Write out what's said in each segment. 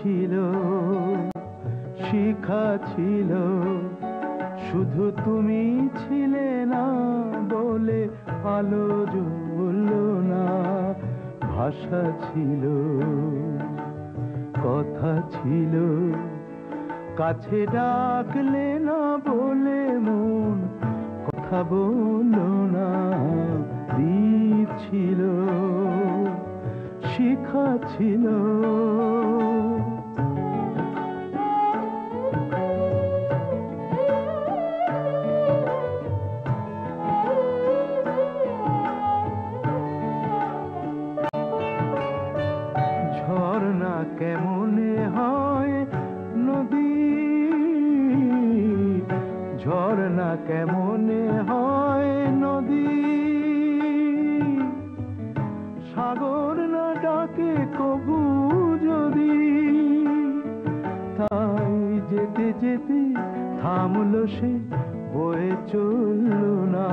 ছিল, শিখা ছিল, শুধু তুমি ছিলে না বলে আলো জ্বলল না। ভাষা ছিল, কথা ছিল, কাছে ডাকলে না বলে মন কথা বলল না। দ্বীপ ছিল, শিখা ছিল। ঝর্ণা কেমনে হয় নদী, ঝর্ণা কেমনে হয় নদী, সাগর না ডাকে কবু যদি। তাই যেতে যেতে থামলো সে, বয়ে চলল না।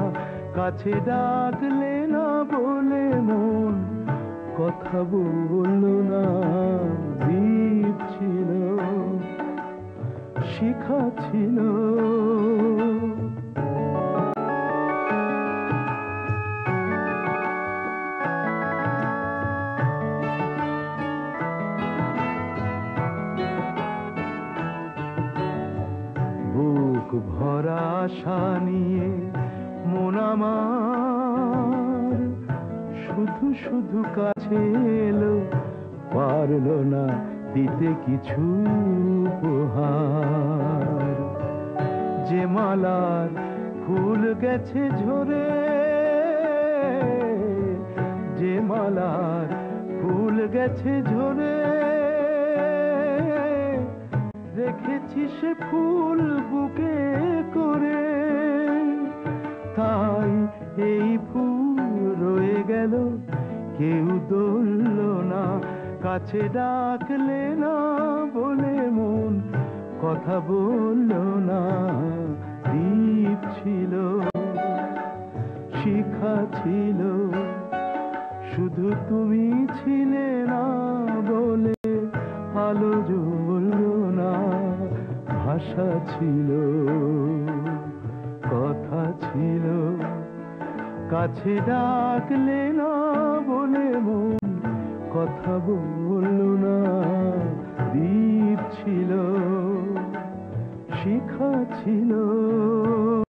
কাছে ডাকলে না বলে মন কথা বলল না। দ্বীপ ছিল, শিখা ছিল। বুক ভরা আশা নিয়ে মন আমার শুধু শুধু কাছে এলো, পারলো না দিতে কিছু উপহার। যে মালার ফুল গেছে ঝরে, যে মালার ফুল গেছে ঝরে, রেখেছি সে ফুল বুকে করে। তাই এই ফুল রয়ে গেল, কেউ ধরল না। কাছে ডাকলে না বলে মন কথা বলল না। দ্বীপ ছিল, শিখা ছিল, শুধু তুমি ছিলে না বলে আলো জ্বলল না। ভাষা ছিল, কথা ছিল, কাছে ডাকলে না বলে মন কথা বলল না। দ্বীপ ছিল, শিখা ছিল।